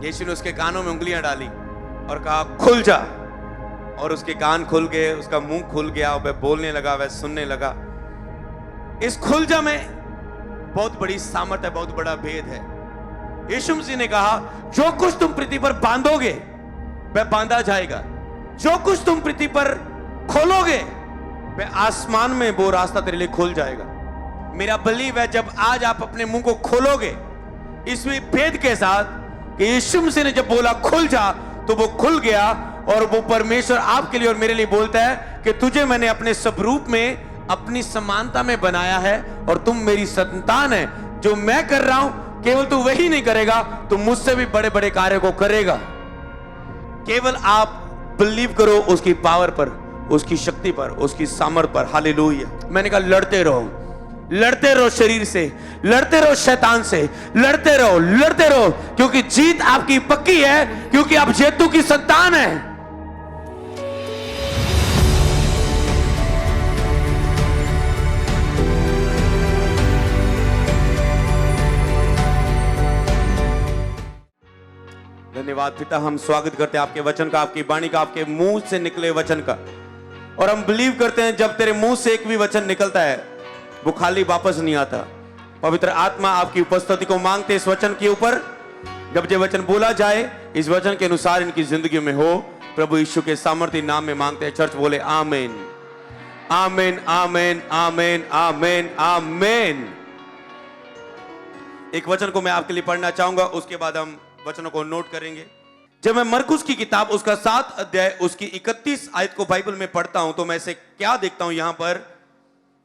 यीशु ने उसके कानों में उंगलियां डाली और कहा खुल जा, और उसके कान खुल गए, उसका मुंह खुल गया और वह बोलने लगा, वह सुनने लगा। इस खुल जा में बहुत बड़ी सामर्थ है, बहुत बड़ा भेद है। यीशु मसीह ने कहा जो कुछ तुम पृथ्वी पर बांधोगे वह बांधा जाएगा, जो कुछ तुम पृथ्वी पर खोलोगे वह आसमान में वो रास्ता तेरे लिए खुल जाएगा। मेरा बिलीव है जब आज आप अपने मुंह को खोलोगे इसमें भेद के साथ कि यीशु मसीह ने जब बोला खुल जा तो वो खुल गया, और वो परमेश्वर आपके लिए और मेरे लिए बोलता है कि तुझे मैंने अपने स्वरूप में, अपनी समानता में बनाया है और तुम मेरी संतान है। जो मैं कर रहा हूं केवल तू वही नहीं करेगा, तू मुझसे भी बड़े बड़े कार्य को करेगा। केवल आप बिलीव करो उसकी पावर पर, उसकी शक्ति पर, उसकी सामर्थ पर। हालेलुया। मैंने कहा लड़ते रहो, लड़ते रहो शरीर से, लड़ते रहो शैतान से, लड़ते रहो, लड़ते रहो, क्योंकि जीत आपकी पक्की है, क्योंकि आप जेतू की संतान है। धन्यवाद पिता, हम स्वागत करते हैं आपके वचन का, आपकी वाणी का, आपके मुंह से निकले वचन का। और हम बिलीव करते हैं जब तेरे मुंह से एक भी वचन निकलता है वो खाली वापस नहीं आता। पवित्र आत्मा आपकी उपस्थिति को मांगते इस वचन के ऊपर, जब ये वचन बोला जाए इस वचन के अनुसार इनकी जिंदगी में हो। प्रभु यीशु के सामर्थ्य नाम में मांगते हैं। चर्च बोले आमीन, आमीन, आमीन, आमीन, आमीन, आमीन। एक वचन को मैं आपके लिए पढ़ना चाहूंगा, उसके बाद हम वचनों को नोट करेंगे। जब मैं मरकुस की किताब उसका 7 अध्याय उसकी 31 आयत को बाइबल में पढ़ता हूं तो मैं इसे क्या देखता हूं, यहां पर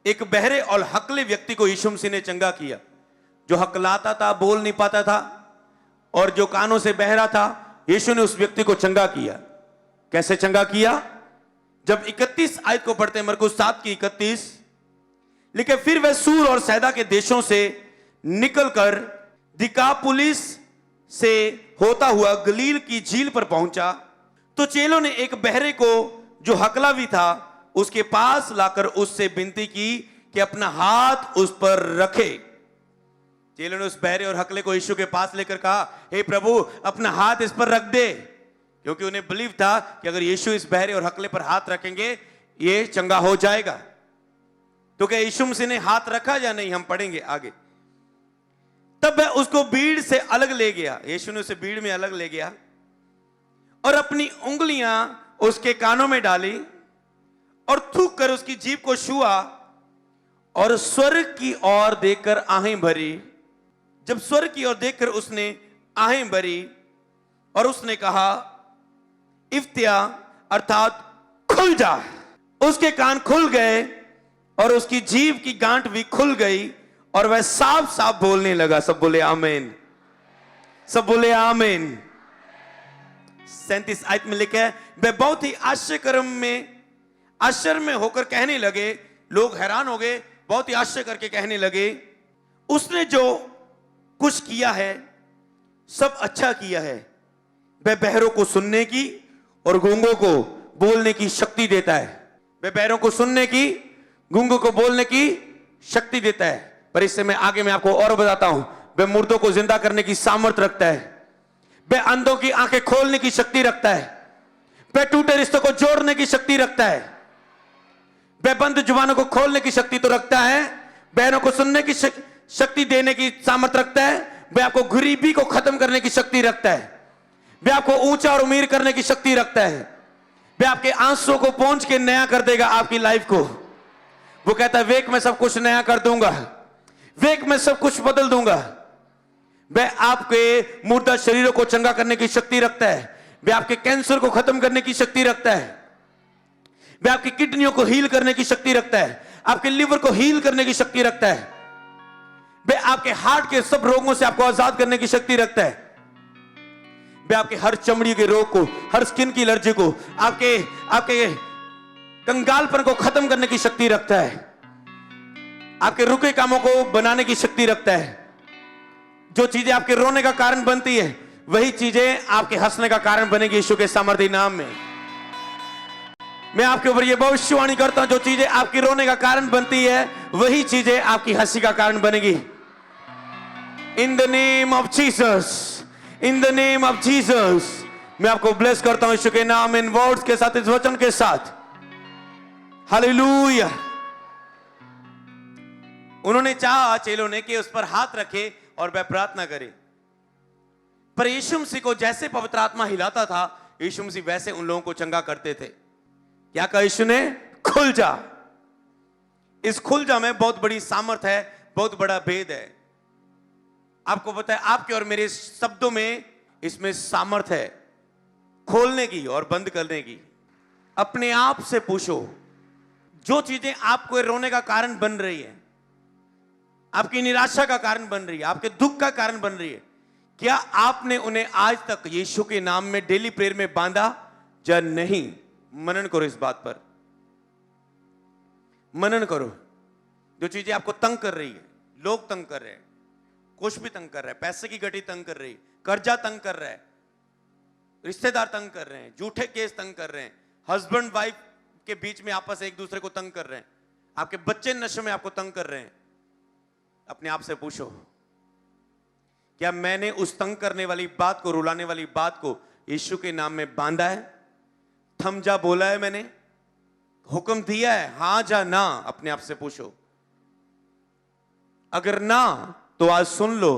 एक बहरे और हकले व्यक्ति को यीशु मसीह ने चंगा किया, जो हकलाता था, बोल नहीं पाता था और जो कानों से बहरा था। यीशु ने उस व्यक्ति को चंगा किया। कैसे चंगा किया? जब 31 आयत को पढ़ते हैं, मरकुस 7 की 31, लिखे फिर वह सूर और सैदा के देशों से निकलकर दिकापुलिस से होता हुआ गलील की झील पर पहुंचा तो चेलों ने एक बहरे को जो हकला भी था उसके पास लाकर उससे विनती की कि अपना हाथ उस पर रखे। चेलों ने उस बहरे और हकले को यीशु के पास लेकर कहा, हे प्रभु अपना हाथ इस पर रख दे, क्योंकि उन्हें बिलीव था कि अगर यीशु इस बहरे और हकले पर हाथ रखेंगे ये चंगा हो जाएगा। तो क्या यीशु मसीह ने हाथ रखा या नहीं, हम पढ़ेंगे आगे। तब वह उसको भीड़ से अलग ले गया, यीशु ने उसे भीड़ में अलग ले गया और अपनी उंगलियां उसके कानों में डाली और थूक कर उसकी जीभ को छुआ और स्वर्ग की ओर देखकर आहें भरी। जब स्वर्ग की ओर देखकर उसने आहें भरी और उसने कहा इफ्तिया अर्थात खुल जा। उसके कान खुल गए और उसकी जीभ की गांठ भी खुल गई और वह साफ साफ बोलने लगा। सब बोले आमीन, सब बोले आमीन। 37 आयत में लिखा है, वह बहुत ही आश्चर्य में होकर कहने लगे, लोग हैरान हो गए, बहुत ही आश्चर्य करके कहने लगे, उसने जो कुछ किया है सब अच्छा किया है। वह बहरों को सुनने की और गूंगों को बोलने की शक्ति देता है। वह बहरों को सुनने की, गूंगों को बोलने की शक्ति देता है। पर इससे मैं आगे मैं आपको और बताता हूं, वह मुर्दों को जिंदा करने की सामर्थ रखता है, वह अंधों की आंखें खोलने की शक्ति रखता है, वह टूटे रिश्तों को जोड़ने की शक्ति रखता है, वह बंद जुबानों को खोलने की शक्ति तो रखता है, बहरों को सुनने की शक्ति देने की सामर्थ रखता है, वह आपको गरीबी को खत्म करने की शक्ति रखता है, वह आपको ऊंचा और अमीर करने की शक्ति रखता है, वह आपके आंसुओं को पोंछ के नया कर देगा आपकी लाइफ को। वो कहता है वेक में सब कुछ नया कर दूंगा, वेक में सब कुछ बदल दूंगा। वह आपके मुर्दा शरीरों को चंगा करने की शक्ति रखता है, वह आपके कैंसर को खत्म करने की शक्ति रखता है, वह आपकी किडनियों को हील करने की शक्ति रखता है, आपके लिवर को हील करने की शक्ति रखता है, वह आपके हार्ट के सब रोगों से आपको आजाद करने की शक्ति रखता है, वह आपके हर चमड़ी के रोग को, हर स्किन की एलर्जी को, आपके कंगालपन को खत्म करने की शक्ति रखता है, आपके रुके कामों को बनाने की शक्ति रखता है। जो चीजें आपके रोने का कारण बनती है वही चीजें आपके हंसने का कारण बनेगी यीशु के सामर्थ्य नाम में। मैं आपके ऊपर यह भविष्यवाणी करता हूं, जो चीजें आपकी रोने का कारण बनती है वही चीजें आपकी हंसी का कारण बनेगी। In the name of Jesus, in the name of Jesus मैं आपको ब्लेस करता हूं यीशु के नाम, इन वर्ड्स के साथ, इस वचन के साथ। हालेलुया। उन्होंने चाहा, चेलों ने, कि उस पर हाथ रखे और वह प्रार्थना करे, पर यीशु मसीह को जैसे पवित्र आत्मा हिलाता था, यीशु मसीह वैसे उन लोगों को चंगा करते थे। क्या कहा यीशु ने? खुल जा। इस खुल जा में बहुत बड़ी सामर्थ है, बहुत बड़ा भेद है। आपको पता है, आपके और मेरे शब्दों में इसमें सामर्थ है खोलने की और बंद करने की। अपने आप से पूछो, जो चीजें आपको रोने का कारण बन रही है, आपकी निराशा का कारण बन रही है, आपके दुख का कारण बन रही है, क्या आपने उन्हें आज तक यीशु के नाम में डेली प्रेयर में बांधा या नहीं? मनन करो इस बात पर, मनन करो। जो चीजें आपको तंग कर रही है, लोग तंग कर रहे हैं, कुछ भी तंग कर रहा है, पैसे की गति तंग कर रही है, कर्जा तंग कर रहा है, रिश्तेदार तंग कर रहे हैं, झूठे केस तंग कर रहे हैं, हस्बैंड वाइफ के बीच में आपस एक दूसरे को तंग कर रहे हैं, आपके बच्चे नशे में आपको तंग कर रहे हैं। अपने आप से पूछो, क्या मैंने उस तंग करने वाली बात को, रुलाने वाली बात को यीशु के नाम में बांधा है? थम जा बोला है मैंने? हुक्म दिया है? हां जा ना? अपने आप से पूछो। अगर ना, तो आज सुन लो,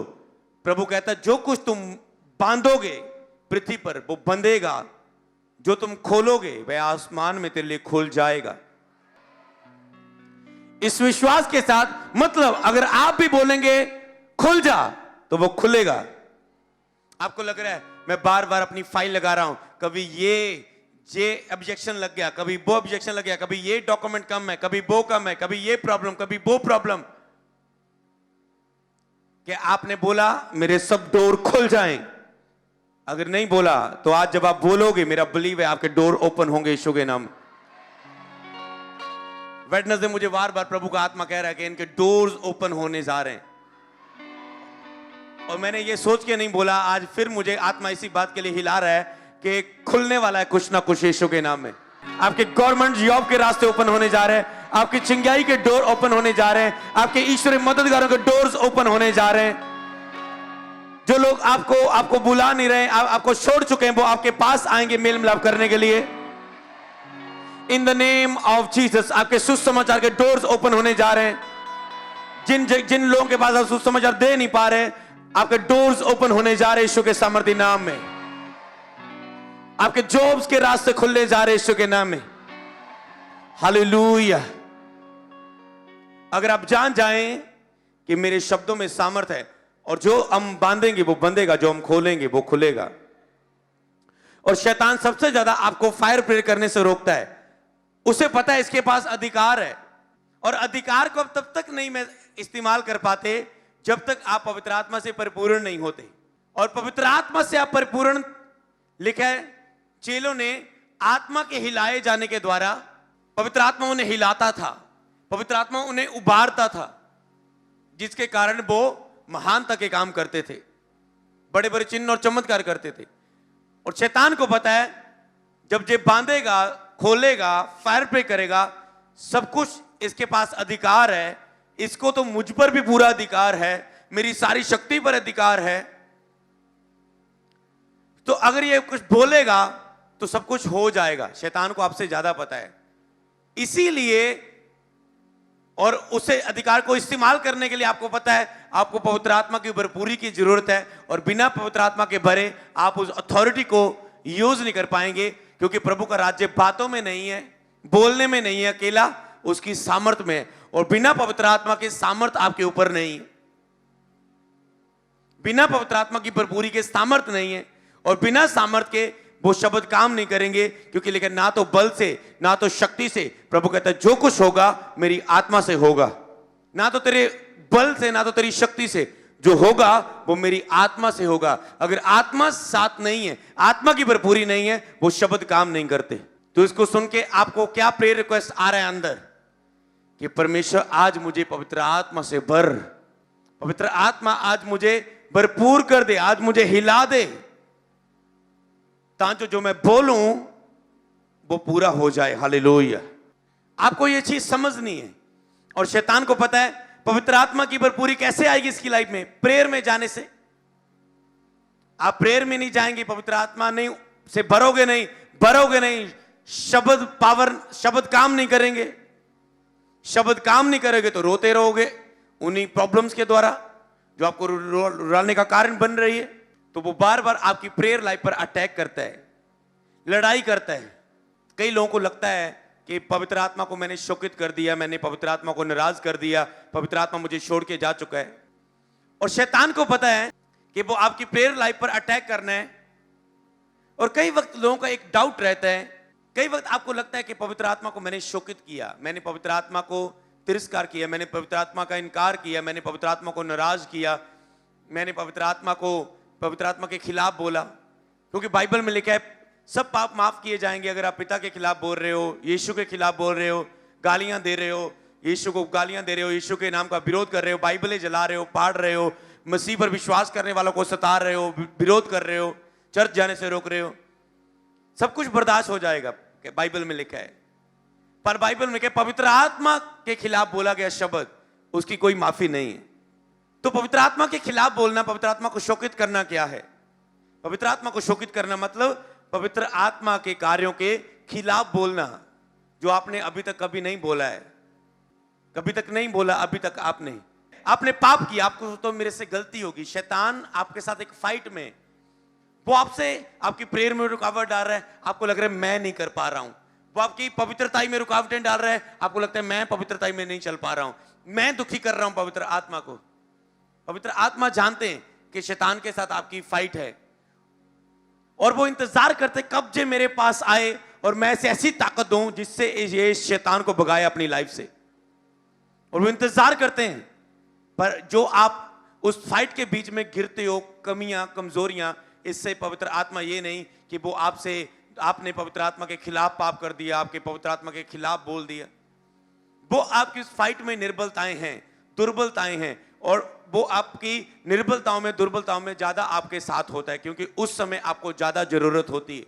प्रभु कहता है जो कुछ तुम बांधोगे पृथ्वी पर वो बंधेगा, जो तुम खोलोगे वह आसमान में तेरे लिए खुल जाएगा। इस विश्वास के साथ, मतलब अगर आप भी बोलेंगे खुल जा, तो वो खुलेगा। आपको लग रहा है मैं बार बार अपनी फाइल लगा रहा हूं, कभी ये ऑब्जेक्शन लग गया, कभी वो ऑब्जेक्शन लग गया, कभी ये डॉक्यूमेंट कम है, कभी वो कम है, कभी ये प्रॉब्लम, कभी वो प्रॉब्लम। क्या आपने बोला मेरे सब डोर खुल जाएं? अगर नहीं बोला, तो आज जब आप बोलोगे, मेरा बिलीव है आपके डोर ओपन होंगे यीशु के नाम। वेडनेसडे मुझे बार बार प्रभु का आत्मा कह रहा है कि इनके डोर्स ओपन होने जा रहे हैं, और मैंने ये सोच के नहीं बोला, आज फिर मुझे आत्मा इसी बात के लिए हिला रहा है कि खुलने वाला है कुछ ना कुछ यीशु के नाम में। आपके गवर्नमेंट जॉब के रास्ते ओपन होने जा रहे हैं, आपकी चिंगाई के डोर ओपन होने जा रहे हैं, आपके ईश्वरीय मददगारों के डोर्स ओपन होने जा रहे हैं। जो लोग आपको बुला नहीं रहे, आपको छोड़ चुके हैं, वो आपके पास आएंगे मेल मिलाप करने के लिए। In the name of Jesus आपके सुसमाचार के डोर्स ओपन होने जा रहे हैं। जिन लोगों के पास आप सुसमाचार दे नहीं पा रहे, आपके डोर्स ओपन होने जा रहे यीशु के सामर्थी नाम में। आपके जॉब्स के रास्ते खुलने जा रहे यीशु के नाम में। हालेलुया। अगर आप जान जाएं कि मेरे शब्दों में सामर्थ है, और जो हम बांधेंगे वो बंधेगा, जो हम खोलेंगे वो खुलेगा। और शैतान सबसे ज्यादा आपको फायर प्रेयर करने से रोकता है। उसे पता है इसके पास अधिकार है, और अधिकार को तब तक नहीं मैं इस्तेमाल कर पाते जब तक आप पवित्र आत्मा से परिपूर्ण नहीं होते। और पवित्र आत्मा से आप परिपूर्ण लिखा है, चेलों ने आत्मा के हिलाए जाने के द्वारा, पवित्र आत्मा उन्हें हिलाता था, पवित्र आत्मा उन्हें उबारता था, जिसके कारण वो महानता के काम करते थे, बड़े बड़े चिन्ह और चमत्कार करते थे। और शैतान को पता है जब ये बांधेगा, खोलेगा, फायर प्ले करेगा, सब कुछ इसके पास अधिकार है, इसको तो मुझ पर भी पूरा अधिकार है, मेरी सारी शक्ति पर अधिकार है। तो अगर ये कुछ बोलेगा तो सब कुछ हो जाएगा। शैतान को आपसे ज्यादा पता है, इसीलिए, और उसे अधिकार को इस्तेमाल करने के लिए आपको पता है आपको पवित्र आत्मा की भरपूरी की जरूरत है, और बिना पवित्र आत्मा के भरे आप उस अथॉरिटी को यूज नहीं कर पाएंगे, क्योंकि प्रभु का राज्य बातों में नहीं है, बोलने में नहीं है, अकेला उसकी सामर्थ में है। और बिना पवित्र आत्मा के सामर्थ आपके ऊपर नहीं है, बिना पवित्र आत्मा की भरपूरी के सामर्थ नहीं है, और बिना सामर्थ के वो शब्द काम नहीं करेंगे। क्योंकि लेकिन ना तो बल से ना तो शक्ति से, प्रभु कहता है जो कुछ होगा मेरी आत्मा से होगा, ना तो तेरे बल से ना तो तेरी शक्ति से, जो होगा वो मेरी आत्मा से होगा। अगर आत्मा साथ नहीं है, आत्मा की भरपूरी नहीं है, वो शब्द काम नहीं करते। तो इसको सुन के आपको क्या प्रेयर रिक्वेस्ट आ रहा है अंदर, कि परमेश्वर आज मुझे पवित्र आत्मा से भर, पवित्र आत्मा आज मुझे भरपूर कर दे, आज मुझे हिला दे, ताकि जो मैं बोलूं वो पूरा हो जाए। हालेलुया। आपको ये चीज समझनी है, और शैतान को पता है पवित्र आत्मा की भरपूरी कैसे आएगी इसकी लाइफ में, प्रेयर में जाने से। आप प्रेयर में नहीं जाएंगे, पवित्र आत्मा नहीं से भरोगे नहीं, शब्द काम नहीं करेंगे, शब्द काम नहीं करेंगे तो रोते रहोगे उन्हीं प्रॉब्लम्स के द्वारा जो आपको रुलाने का कारण बन रही है। तो वो बार बार आपकी प्रेयर लाइफ पर अटैक करता है, लड़ाई करता है। कई लोगों को लगता है कि पवित्र आत्मा को मैंने शोकित कर दिया, मैंने पवित्र आत्मा को नाराज कर दिया, पवित्र आत्मा मुझे छोड़ के जा चुका है। और शैतान को पता है कि वो आपकी प्रेयर लाइफ पर अटैक करना है। और कई वक्त लोगों का एक डाउट रहता है, कई वक्त आपको लगता है कि पवित्र आत्मा को मैंने शोकित किया, मैंने पवित्र आत्मा को तिरस्कार किया, मैंने पवित्र आत्मा का इनकार किया, मैंने पवित्र आत्मा को नाराज किया, मैंने पवित्र आत्मा के खिलाफ बोला। क्योंकि बाइबल में लिखा है सब पाप माफ किए जाएंगे अगर आप पिता के खिलाफ बोल रहे हो, यीशु के खिलाफ बोल रहे हो, गालियां दे रहे हो, यीशु को गालियां दे रहे हो, यीशु के नाम का विरोध कर रहे हो, बाइबलें जला रहे हो, पाड़ रहे हो, मसीह पर विश्वास करने वालों को सता रहे हो, विरोध कर रहे हो, चर्च जाने से रोक रहे हो, सब कुछ बर्दाश्त हो जाएगा, बाइबल में लिखा है। पर बाइबल में लिखा है पवित्र आत्मा के खिलाफ बोला गया शब्द उसकी कोई माफी नहीं है। तो पवित्र आत्मा के खिलाफ बोलना, पवित्र आत्मा को शोकित करना क्या है? पवित्र आत्मा को शोकित करना मतलब पवित्र आत्मा के कार्यों के खिलाफ बोलना, जो आपने अभी तक कभी नहीं बोला है, कभी तक नहीं बोला, अभी तक आपने पाप किया, आपको तो मेरे से गलती होगी। शैतान आपके साथ एक फाइट में, वो आपसे आपकी प्रेयर में रुकावट डाल रहा है, आपको लग रहा है मैं नहीं कर पा रहा हूं। वो आपकी पवित्रताई में रुकावटें डाल रहा है, आपको लगता है मैं पवित्रताई में नहीं चल पा रहा हूं, मैं दुखी कर रहा हूं पवित्र आत्मा को। पवित्र आत्मा जानते हैं कि शैतान के साथ आपकी फाइट है और वो इंतजार करते कब जे मेरे पास आए और मैं ऐसी ताकत दूं जिससे ये शैतान को भगाए अपनी लाइफ से। और वो इंतजार करते हैं, पर जो आप उस फाइट के बीच में गिरते हो, कमियां, कमजोरियां, इससे पवित्र आत्मा ये नहीं कि वो आपने पवित्र आत्मा के खिलाफ पाप कर दिया, आपके पवित्र आत्मा के खिलाफ बोल दिया। वो आपकी उस फाइट में निर्बलताएं हैं, दुर्बलताएं हैं, और वो आपकी निर्बलताओं में, दुर्बलताओं में ज्यादा आपके साथ होता है, क्योंकि उस समय आपको ज्यादा जरूरत होती है।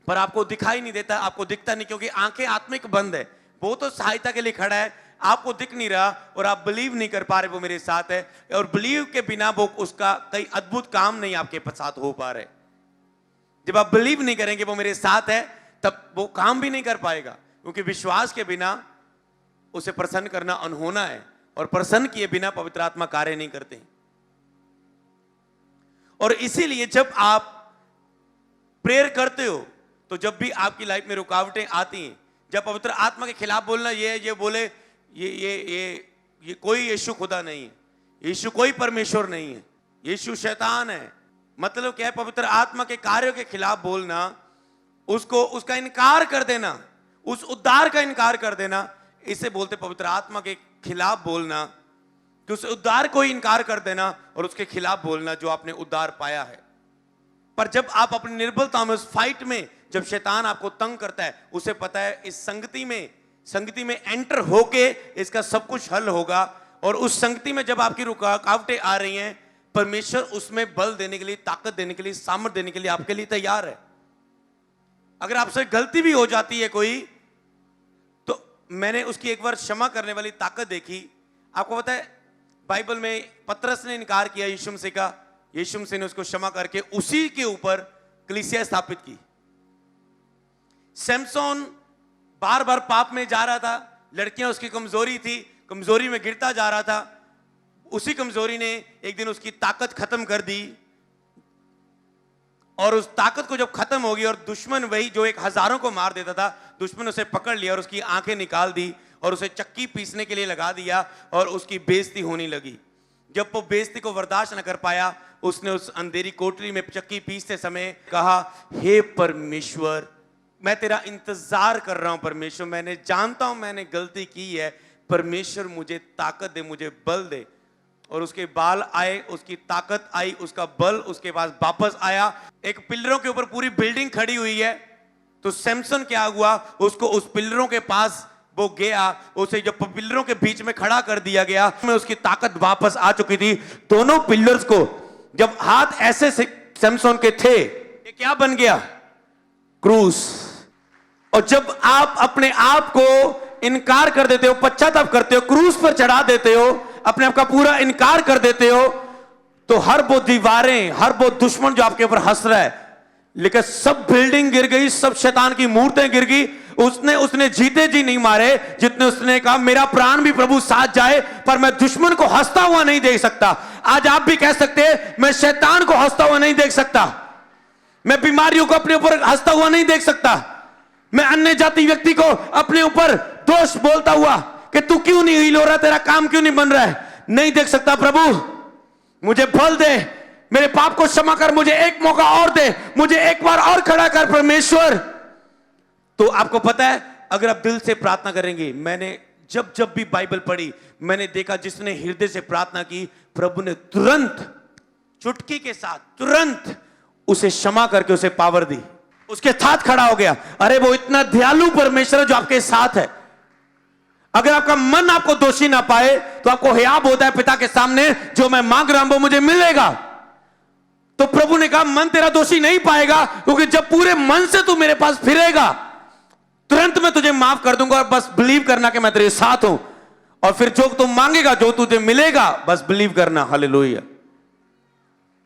पर आपको दिखाई नहीं देता, आपको दिखता नहीं, क्योंकि आंखें आत्मिक बंद है। वो तो सहायता के लिए खड़ा है, आपको दिख नहीं रहा और आप बिलीव नहीं कर पा रहे वो मेरे साथ है, और बिलीव के बिना वो उसका कई अद्भुत काम नहीं आपके साथ हो पा रहे। जब आप बिलीव नहीं करेंगे वो मेरे साथ है, तब वो काम भी नहीं कर पाएगा, क्योंकि विश्वास के बिना उसे प्रसन्न करना अनहोना है, और प्रसन्न किए बिना पवित्र आत्मा कार्य नहीं करते। और इसीलिए जब आप प्रेयर करते हो, तो जब भी आपकी लाइफ में रुकावटें आती हैं, जब पवित्र आत्मा के खिलाफ बोलना ये बोले ये कोई यीशु खुदा नहीं है, यीशु कोई परमेश्वर नहीं है, यीशु शैतान है, मतलब क्या है? पवित्र आत्मा के कार्यों के खिलाफ बोलना, उसका इनकार कर देना, उस उद्धार का इनकार कर देना, इसे बोलते पवित्र आत्मा के खिलाफ बोलना, कि उस उद्धार को ही इनकार कर देना और उसके खिलाफ बोलना जो आपने उद्धार पाया है। पर जब आप अपनी निर्बलता में, उस फाइट में, जब शैतान आपको तंग करता है, उसे पता है इस संगति में एंटर होके इसका सब कुछ हल होगा। और उस संगति में जब आपकी रुकावटें आ रही हैं, परमेश्वर उसमें बल देने के लिए, ताकत देने के लिए, सामर्थ्य देने के लिए आपके लिए तैयार है। अगर आपसे गलती भी हो जाती है कोई, तो मैंने उसकी एक बार क्षमा करने वाली ताकत देखी। आपको पता है बाइबल में पतरस ने इनकार किया यीशु मसीह का, यीशु मसीह ने उसको क्षमा करके उसी के ऊपर कलीसिया स्थापित की। सैमसोन बार बार पाप में जा रहा था, लड़कियां उसकी कमजोरी थी, कमजोरी में गिरता जा रहा था। उसी कमजोरी ने एक दिन उसकी ताकत खत्म कर दी, और उस ताकत को जब खत्म हो गई और दुश्मन, वही जो एक हजारों को मार देता था, दुश्मन उसे पकड़ लिया और उसकी आंखें निकाल दी और उसे चक्की पीसने के लिए लगा दिया, और उसकी बेइज्जती होने लगी। जब वो बेइज्जती को बर्दाश्त न कर पाया, उसने उस अंधेरी कोठरी में चक्की पीसते समय कहा, हे परमेश्वर, मैं तेरा इंतजार कर रहा हूं परमेश्वर, मैंने जानता हूं मैंने गलती की है, परमेश्वर मुझे ताकत दे, मुझे बल दे। और उसके बाल आए, उसकी ताकत आई, उसका बल उसके पास वापस आया। एक पिलरों के ऊपर पूरी बिल्डिंग खड़ी हुई है, तो सैमसन क्या हुआ, उसको उस पिलरों के पास वो गया, उसे जब पिलरों के बीच में खड़ा कर दिया गया, में उसकी ताकत वापस आ चुकी थी। दोनों पिलर्स को जब हाथ ऐसे से सैमसन के थे, ये क्या बन गया? क्रूस। और जब आप अपने आप को इनकार कर देते हो, पश्चाताप करते हो, क्रूस पर चढ़ा देते हो, अपने आप का पूरा इनकार कर देते हो, तो हर वो दीवारें, हर वो दुश्मन जो आपके ऊपर हंस रहा है, लेकिन सब बिल्डिंग गिर गई, सब शैतान की मूर्तें गिर गई। उसने जीते जी नहीं मारे, जितने उसने कहा मेरा प्राण भी प्रभु साथ जाए पर मैं दुश्मन को हंसता हुआ नहीं देख सकता। आज आप भी कह सकते हैं मैं शैतान को हंसता हुआ नहीं देख सकता, मैं बीमारियों को अपने ऊपर हंसता हुआ नहीं देख सकता, मैं अन्य जाति व्यक्ति को अपने ऊपर दोष बोलता हुआ कि तू क्यों नहीं हील हो रहा, तेरा काम क्यों नहीं बन रहा है, नहीं देख सकता। प्रभु मुझे बल दे, मेरे पाप को क्षमा कर, मुझे एक मौका और दे, मुझे एक बार और खड़ा कर परमेश्वर। तो आपको पता है, अगर आप दिल से प्रार्थना करेंगे, मैंने जब जब भी बाइबल पढ़ी मैंने देखा जिसने हृदय से प्रार्थना की प्रभु ने तुरंत चुटकी के साथ तुरंत उसे क्षमा करके उसे पावर दी, उसके साथ खड़ा हो गया। अरे वो इतना दयालु परमेश्वर है जो आपके साथ है। अगर आपका मन आपको दोषी ना पाए तो आपको हियाब होता है पिता के सामने, जो मैं मांग रहा हूं वो मुझे मिलेगा। तो प्रभु ने कहा मन तेरा दोषी नहीं पाएगा, क्योंकि जब पूरे मन से तू मेरे पास फिरेगा तुरंत मैं तुझे माफ कर दूंगा, और बस बिलीव करना कि मैं तेरे साथ हूं, और फिर जो तू मांगेगा जो तुझे मिलेगा बस बिलीव करना। हालेलुया।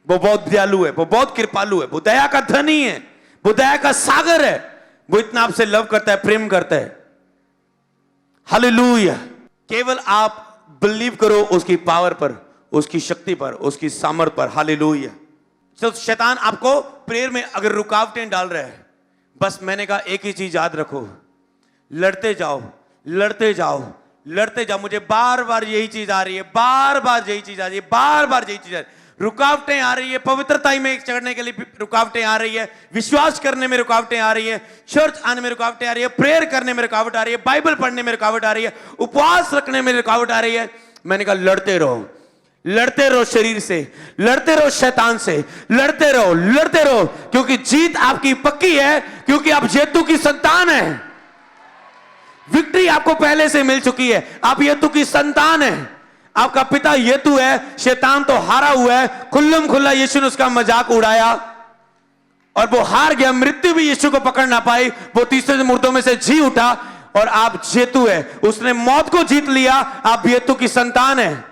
वो बहुत दयालु है, वो बहुत कृपालु है, वो दया का धनी है, वो दया का सागर है, वो इतना आपसे लव करता है, प्रेम करता है। हालेलुया। केवल आप बिलीव करो उसकी पावर पर, उसकी शक्ति पर, उसकी सामर्थ पर। हालेलुया। तो शैतान आपको प्रेयर में अगर रुकावटें डाल रहा है, बस मैंने कहा एक ही चीज याद रखो, लड़ते जाओ, लड़ते जाओ, लड़ते जाओ। मुझे बार बार यही चीज आ रही है, बार बार यही चीज आ रही है, बार बार यही चीज आ रही है। रुकावटें आ रही है, पवित्रता में चढ़ने के लिए रुकावटें आ रही है, विश्वास करने में रुकावटें आ रही है, चर्च आने में रुकावटें आ रही है, प्रेयर करने में रुकावट आ रही है, बाइबल पढ़ने में रुकावट आ रही है, उपवास रखने में रुकावट आ रही है। मैंने कहा लड़ते रहो, लड़ते रहो शरीर से, लड़ते रहो शैतान से, लड़ते रहो, लड़ते रहो, क्योंकि जीत आपकी पक्की है, क्योंकि आप येतू की संतान है। विक्ट्री आपको पहले से मिल चुकी है, आप येतू की संतान है, आपका पिता येतू है। शैतान तो हारा हुआ है, खुल्लम खुल्ला यीशु ने उसका मजाक उड़ाया और वो हार गया, मृत्यु भी यीशु को पकड़ ना पाई, वो तीसरे मुर्दों में से जी उठा, और आप जेतू है, उसने मौत को जीत लिया, आप येतू की संतान है।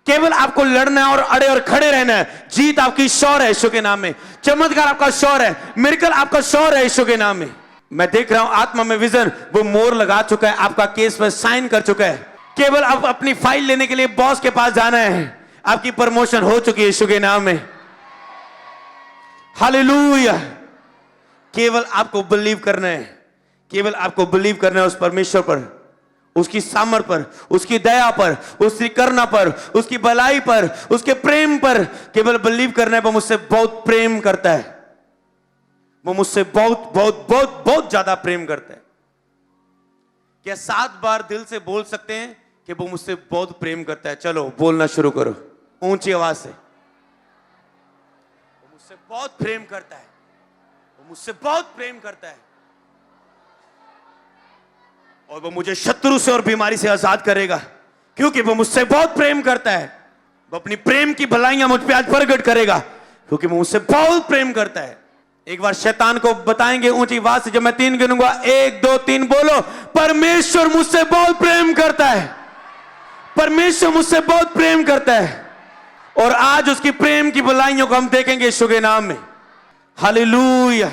केवल आपको लड़ना है और अड़े और खड़े रहना है। जीत आपकी शौर है यीशु के नाम में, चमत्कार आपका शौर है, मिरेकल आपका शौर है यीशु के नाम में। मैं देख रहा हूं आत्मा में विजन, वो मोर लगा चुका है, आपका केस पर साइन कर चुका है। केवल आप अपनी फाइल लेने के लिए बॉस के पास जाना है, आपकी प्रमोशन हो चुकी है यीशु के नाम में। हालेलुया। केवल आपको बिलीव करना है, केवल आपको बिलीव करना है उस परमेश्वर पर, उसकी सामर्थ पर, उसकी दया पर, उसकी करुणा पर, उसकी भलाई पर, उसके प्रेम पर। केवल बिलीव करना है वो मुझसे बहुत प्रेम करता है, वो मुझसे बहुत बहुत बहुत बहुत ज्यादा प्रेम करता है। क्या 7 बार दिल से बोल सकते हैं कि वो मुझसे बहुत प्रेम करता है? चलो बोलना शुरू करो ऊंची आवाज से। वो मुझसे बहुत प्रेम करता है, वो मुझसे बहुत प्रेम करता है, और वो मुझे शत्रु से और बीमारी से आजाद करेगा, क्योंकि वो मुझसे बहुत प्रेम करता है। वो अपनी प्रेम की भलाइयां मुझ पे आज प्रकट करेगा, क्योंकि वो मुझसे बहुत प्रेम करता है। एक बार शैतान को बताएंगे ऊंची आवाज से, जब मैं 3 गिनूंगा, 1 2 3 बोलो, परमेश्वर मुझसे बहुत प्रेम करता है, परमेश्वर मुझसे बहुत प्रेम करता है। और आज उसकी प्रेम की भलाइयों को हम देखेंगे यीशु के नाम में। हालेलुया।